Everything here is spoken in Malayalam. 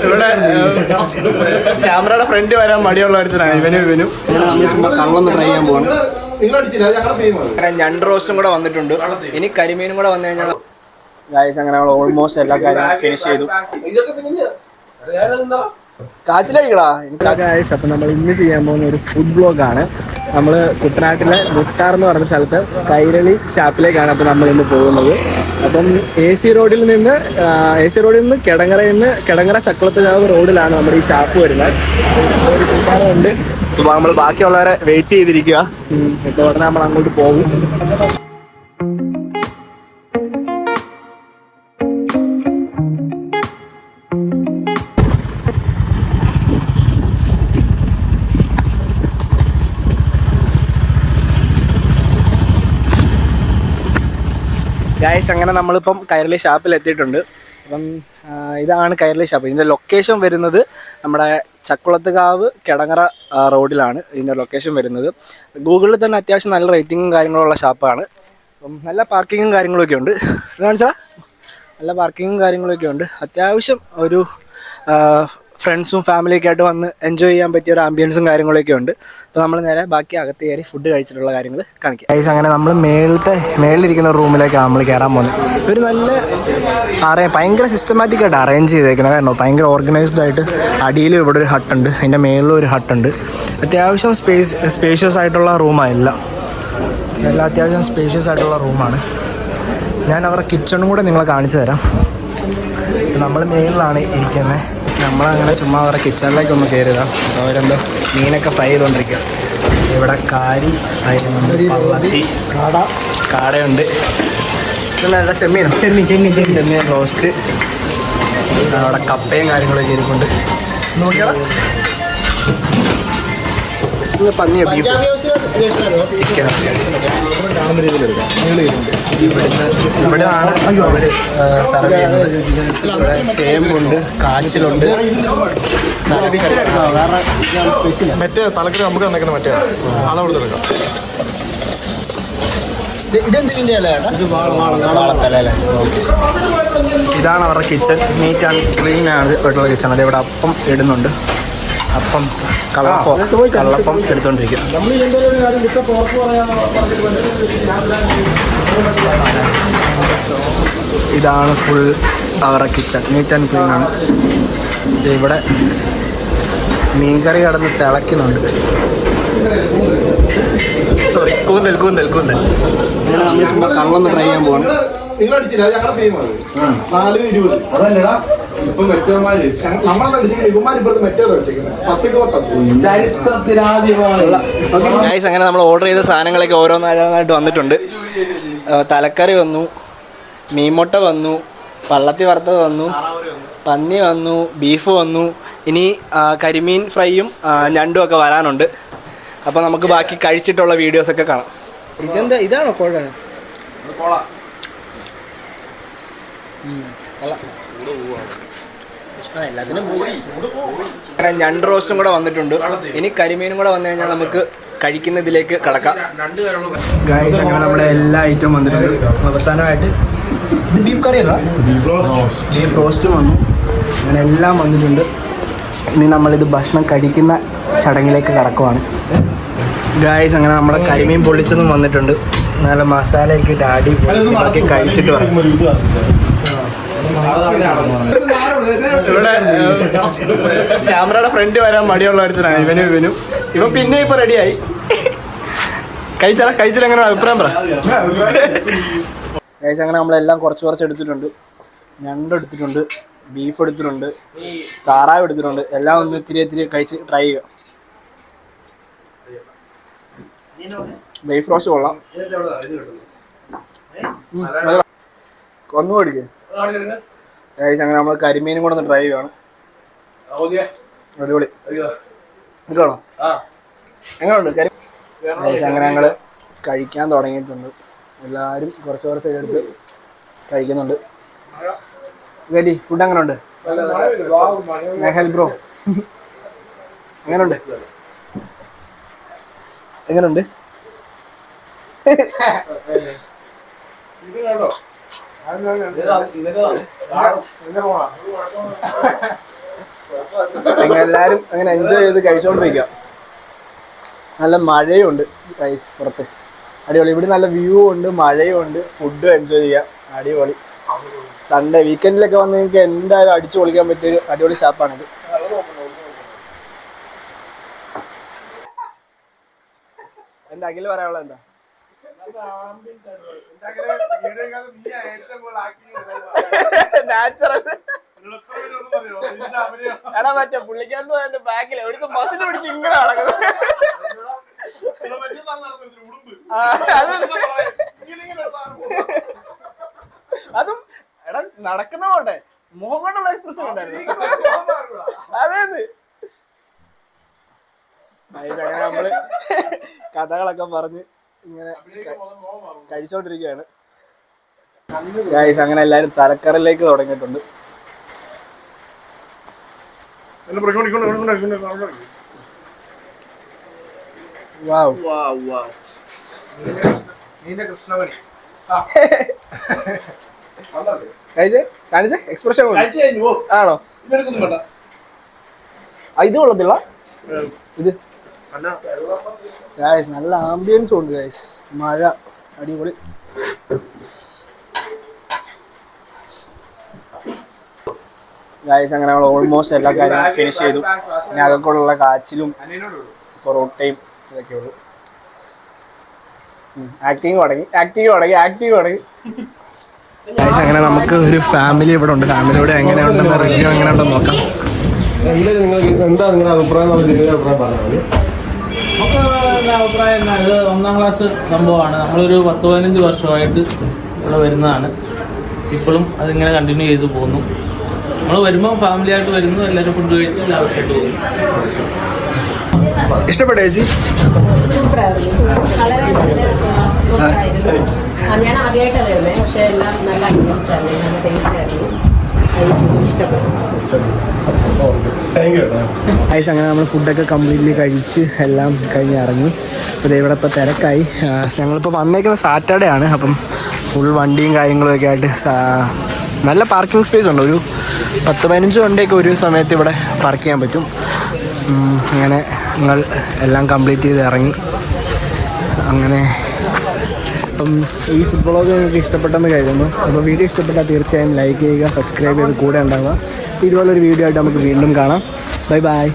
ഇവിടെ ക്യാമറയുടെ ഫ്രണ്ട് വരാൻ മടിയുള്ള ഒരുത്തനാണ് ഇവനും നമ്മൾ ചുമ്മാ കള്ളൊന്ന് ട്രൈ ചെയ്യാൻ പോവാണ്. ഞണ്ട് റോസ്റ്റും കൂടെ വന്നിട്ടുണ്ട്. ഇനി കരിമീനും കൂടെ വന്നു കഴിഞ്ഞാൽ ഗായ്സ് അങ്ങനെ നമ്മൾ ഓൾമോസ്റ്റ് എല്ലാ കാര്യങ്ങളും ഫിനിഷ് ചെയ്തു. കാച്ചിലടിക്കടാ ഗായ്സ്. അപ്പം നമ്മൾ ഇന്ന് ചെയ്യാൻ പോകുന്ന ഒരു ഫുഡ് വ്ലോഗാണ്. നമ്മൾ കുട്ടനാട്ടിലെ മുട്ടാർ എന്ന് പറഞ്ഞ സ്ഥലത്ത് കൈരളി ഷാപ്പിലേക്കാണ് അപ്പോൾ നമ്മൾ ഇന്ന് പോകുന്നത്. അപ്പം AC റോഡിൽ നിന്ന് കിടങ്ങറ ചക്കുളത്തുകാവ് റോഡിലാണ് നമ്മുടെ ഈ ഷാപ്പ് വരുന്നത്. ഒരു കൂട്ടാറുണ്ട്. അപ്പോൾ നമ്മൾ ബാക്കിയുള്ളവരെ വെയിറ്റ് ചെയ്തിരിക്കുക. ഇപ്പോൾ ഉടനെ നമ്മൾ അങ്ങോട്ട് പോകും. ഗായ്സ് അങ്ങനെ നമ്മളിപ്പം കൈരളി ഷാപ്പിൽ എത്തിയിട്ടുണ്ട്. അപ്പം ഇതാണ് കൈരളി ഷാപ്പ്. ഇതിൻ്റെ ലൊക്കേഷൻ വരുന്നത് നമ്മുടെ ചക്കുളത്തുകാവ് കിടങ്ങറ റോഡിലാണ് ഇതിൻ്റെ ലൊക്കേഷൻ വരുന്നത്. ഗൂഗിളിൽ തന്നെ അത്യാവശ്യം നല്ല റേറ്റിങ്ങും കാര്യങ്ങളുള്ള ഷാപ്പാണ്. അപ്പം നല്ല പാർക്കിങ്ങും കാര്യങ്ങളൊക്കെ ഉണ്ട്. കാണിച്ചാൽ നല്ല പാർക്കിങ്ങും കാര്യങ്ങളൊക്കെ ഉണ്ട്. അത്യാവശ്യം ഒരു ഫ്രണ്ട്സും ഫാമിലിയൊക്കെ ആയിട്ട് വന്ന് എൻജോയ് ചെയ്യാൻ പറ്റിയ ഒരു ആംബിയൻസും കാര്യങ്ങളൊക്കെ ഉണ്ട്. അപ്പോൾ നമ്മൾ നേരെ ബാക്കി അകത്ത് കയറി ഫുഡ് കഴിച്ചിട്ടുള്ള കാര്യങ്ങൾ കാണിക്കാം. ഗൈസ് അങ്ങനെ നമ്മൾ മേളിലിരിക്കുന്ന റൂമിലേക്കാണ് നമ്മൾ കയറാൻ പോകുന്നത്. ഒരു നല്ല ഭയങ്കര സിസ്റ്റമാറ്റിക് ആയിട്ട് അറേഞ്ച് ചെയ്തേക്കുന്നത്. കാരണം ഭയങ്കര ഓർഗനൈസ്ഡ് ആയിട്ട് അടിയിലും ഇവിടെ ഒരു ഹട്ടുണ്ട്, അതിൻ്റെ മേളിലും ഒരു ഹട്ടുണ്ട്. അത്യാവശ്യം സ്പേഷ്യസ് ആയിട്ടുള്ള റൂമാണ് എല്ലാം അത്യാവശ്യം സ്പേഷ്യസ് ആയിട്ടുള്ള റൂമാണ്. ഞാൻ അവരുടെ കിച്ചണും കൂടെ നിങ്ങളെ കാണിച്ചു തരാം. നമ്മൾ മേളിലാണ് ഇരിക്കുന്നത്. നമ്മളങ്ങനെ ചുമ്മാ അവരുടെ കിച്ചണിലേക്ക് ഒന്ന് കയറിയതാണ്. അവരെന്തോ മീനൊക്കെ ഫ്രൈ ചെയ്തുകൊണ്ടിരിക്കുക. ഇവിടെ കാരി ആയിരുന്നുണ്ട്, പള്ളത്തി, കാടയുണ്ട്. നല്ല ചെമ്മീൻ റോസ്റ്റ്. അവിടെ കപ്പയും കാര്യങ്ങളൊക്കെ ഇരിപ്പുണ്ട്. നോക്കിയാ പന്നിയോ ബീഫ് ചിക്കനൊക്കെ ഇവിടെയാണ് അവർ സെർവ് ചെയ്യുന്നത്. ഇവിടെ ചേമ്പുണ്ട്, കാച്ചിലുണ്ട്. മറ്റേ തലക്കറി നമുക്ക് തന്നേക്കുന്ന മറ്റേ അതവിടെ എടുക്കാം. ഇതാണ് അവരുടെ കിച്ചൺ. നീറ്റ് ആൻഡ് ക്ലീൻ ആയിട്ടുള്ള കിച്ചൺ. അത് ഇവിടെ അപ്പം ഇടുന്നുണ്ട്. അപ്പം കള്ളപ്പം എടുത്തോണ്ടിരിക്കും. ഇതാണ് ഫുൾ അവരുടെ കിച്ചൺ. നീറ്റ് ആൻഡ് ക്ലീൻ ആണ്. ഇവിടെ മീൻകറി കടന്ന് തിളയ്ക്കുന്നുണ്ട്. സോറി, കൂന്തൽ. അങ്ങനെ നമ്മൾ ചുമ്മാ കള്ളൊന്ന് ട്രൈ ചെയ്യാൻ പോവാണ്. അങ്ങനെ നമ്മൾ ഓർഡർ ചെയ്ത സാധനങ്ങളൊക്കെ ഓരോന്നായിട്ട് വന്നിട്ടുണ്ട്. തലക്കറി വന്നു, മീൻമുട്ട വന്നു, പള്ളത്തി വറുത്തത് വന്നു, പന്നി വന്നു, ബീഫ് വന്നു. ഇനി കരിമീൻ ഫ്രൈയും ഞണ്ടും ഒക്കെ വരാനുണ്ട്. അപ്പോൾ നമുക്ക് ബാക്കി കഴിച്ചിട്ടുള്ള വീഡിയോസൊക്കെ കാണാം. ഇതാണോ കോഴ? ഞണ്ട് റോസ്റ്റും കൂടെ വന്നിട്ടുണ്ട്. ഇനി കരിമീനും കൂടെ വന്നു കഴിഞ്ഞാൽ നമുക്ക് കഴിക്കുന്നതിലേക്ക് കടക്കാം. ഗായ്സ് അങ്ങനെ നമ്മുടെ എല്ലാ ഐറ്റവും വന്നിട്ടുണ്ട്. അവസാനമായിട്ട് ഇത് ബീഫ് കറിയല്ല, ബീഫ് റോസ്റ്റും വന്നു. അങ്ങനെ എല്ലാം വന്നിട്ടുണ്ട്. ഇനി നമ്മളിത് ഭക്ഷണം കഴിക്കുന്ന ചടങ്ങിലേക്ക് കടക്കുവാണ്. ഗായ്സ് അങ്ങനെ നമ്മുടെ കരിമീൻ പൊള്ളിച്ചതും വന്നിട്ടുണ്ട്. നല്ല മസാലയൊക്കെ ഇട്ട് ആടി ബാക്കി കഴിച്ചിട്ട് വരാം. ഇവിടെ ക്യാമറയുടെ ഫ്രണ്ട് വരാൻ മടിയുള്ള ഒരുത്തനാണ് ഇവനും. ഇവൻ പിന്നെ ഇപ്പൊ റെഡിയായി. കഴിച്ചില്ല അഭിപ്രായം പറ. ഗൈസ് അങ്ങനെ നമ്മളെല്ലാം കുറച്ച് എടുത്തിട്ടുണ്ട്. ഞണ്ട് എടുത്തിട്ടുണ്ട്, ബീഫ് എടുത്തിട്ടുണ്ട്, താറാവ് എടുത്തിട്ടുണ്ട്. എല്ലാം ഒന്ന് ഇത്തിരി കഴിച്ച് ട്രൈ ചെയ്യുക. ബീഫ് റോസ്റ്റ് കൊള്ളാം. ഒന്നും കൊടുക്കുക. അങ്ങനെ നമ്മൾ കരിമീനും കൂടെ ഒന്ന് ട്രൈ ചെയ്യുകയാണ്. അടിപൊളി. ഇതാണോ? എങ്ങനെയുണ്ട് കരി? അങ്ങനെ ഞങ്ങൾ കഴിക്കാൻ തുടങ്ങിയിട്ടുണ്ട്. എല്ലാവരും കുറച്ച് എടുത്ത് കഴിക്കുന്നുണ്ട്. ഗഡി ഫുഡ് എങ്ങനെ ഉണ്ട്? സ്നേഹൽ ബ്രോ എങ്ങനെയുണ്ട്? അങ്ങനെ എല്ലാവരും അങ്ങനെ എൻജോയ് ചെയ്ത് കഴിച്ചുകൊണ്ടിരിക്കുക. നല്ല മഴയുണ്ട് ഗൈസ് പുറത്ത്, അടിപൊളി. ഇവിടെ നല്ല വ്യൂ ഉണ്ട്, മഴയും ഉണ്ട്, ഫുഡും എൻജോയ് ചെയ്യാം, അടിപൊളി. സൺഡേ വീക്കെൻഡിലൊക്കെ വന്ന് നിങ്ങൾക്ക് എന്തായാലും അടിച്ചു പൊളിക്കാൻ പറ്റിയൊരു അടിപൊളി ഷാപ്പാണിത്. എന്താ അഖിൽ പറയാനുള്ളത് എന്താ? നാച്ചുറൽ എടാ മറ്റേ പുള്ളിക്കാരൻ ബാക്കിൽ എവിടുത്തെ ബസ്സിന് പിടിച്ച് ഇങ്ങനെ നടക്കുന്നത്. അതും എടാ നടക്കുന്ന പോട്ടെ, മുഖം കൊണ്ടുള്ള എക്സ്പ്രഷൻ ഉണ്ടായിരുന്നു. അതേന്ന് നമ്മള് കഥകളൊക്കെ പറഞ്ഞ് ഇങ്ങനെ കഴിച്ചോണ്ടിരിക്കുകയാണ് ഗൈസ്. അങ്ങനെ എല്ലാരും തലക്കറിലേക്ക് തുടങ്ങിയിട്ടുണ്ട്. കാണിച്ചേ എക്സ്പ്രഷൻ ആണോ? ഇത് കൊള്ളത്തില്ല. ഇത് ഗൈസ് നല്ല ആംബിയൻസും ഉണ്ട് ഗൈസ്, മഴ അടിപൊളി. ഗൈസ് അങ്ങനെ നമ്മൾ ഓൾമോസ്റ്റ് എല്ലാ കാര്യങ്ങളും ഫിനിഷ് ചെയ്തു. ഇനി അതൊക്കെയുള്ള കാച്ചിലും പൊറോട്ടയും ഇതൊക്കെ ഉള്ളു. ആക്ടിങ് തുടങ്ങി. ഗൈസ് അങ്ങനെ നമുക്ക് ഒരു ഫാമിലി ഇവിടെ ഉണ്ട്. ഫാമിലിയോട് എങ്ങനെയുണ്ടെന്ന് റിവ്യൂ എങ്ങനെയുണ്ടെന്ന് നോക്കാം. എന്താ നിങ്ങളുടെ അഭിപ്രായം? അഭിപ്രായം ഇത് 1ാം ക്ലാസ് സംഭവമാണ്. നമ്മളൊരു 10-15 വർഷമായിട്ട് ഇവിടെ വരുന്നതാണ്. ഇപ്പോഴും അതിങ്ങനെ കണ്ടിന്യൂ ചെയ്ത് പോകുന്നു. നമ്മൾ വരുമ്പോൾ ഫാമിലി ആയിട്ട് വരുന്നു, എല്ലാവരും ഫുഡ് കഴിച്ച് ലാവിഷായിട്ട് പോകുന്നു. ഇഷ്ടപ്പെട്ടോ ചേച്ചി? വളരെ നല്ല ഞാൻ ആദ്യമായിട്ടാണ് വരുന്നത്, പക്ഷേ എല്ലാം നല്ല ഐറ്റംസ് ആയിരുന്നു, നല്ല ടേസ്റ്റ് ആയിരുന്നു, ഇഷ്ടപ്പെട്ടു. ഗൈസ് അങ്ങനെ നമ്മൾ ഫുഡൊക്കെ കംപ്ലീറ്റ്ലി കഴിച്ച് എല്ലാം കഴിഞ്ഞ് ഇറങ്ങി. അപ്പോൾ ഇവിടെ ഇപ്പോൾ തിരക്കായി. ഞങ്ങളിപ്പോൾ വന്നേക്കുന്ന സാറ്റർഡേ ആണ്. അപ്പം ഫുൾ വണ്ടിയും കാര്യങ്ങളൊക്കെ ആയിട്ട് നല്ല പാർക്കിംഗ് സ്പേസ് ഉണ്ട്. ഒരു 10-15 വണ്ടിയൊക്കെ ഒരു സമയത്ത് ഇവിടെ പാർക്ക് ചെയ്യാൻ പറ്റും. അങ്ങനെ ഞങ്ങൾ എല്ലാം കംപ്ലീറ്റ് ചെയ്ത് ഇറങ്ങി. അങ്ങനെ അപ്പം ഈ ഫുഡ് വ്ളോഗ് നിങ്ങൾക്ക് ഇഷ്ടപ്പെട്ടെന്ന് കരുതുന്നു. അപ്പോൾ വീഡിയോ ഇഷ്ടപ്പെട്ടാൽ തീർച്ചയായും ലൈക്ക് ചെയ്യുക, സബ്സ്ക്രൈബ് ചെയ്ത് കൂടെ ഉണ്ടാവുക. ഇതുപോലൊരു വീഡിയോ ആയിട്ട് നമുക്ക് വീണ്ടും കാണാം. Bye bye.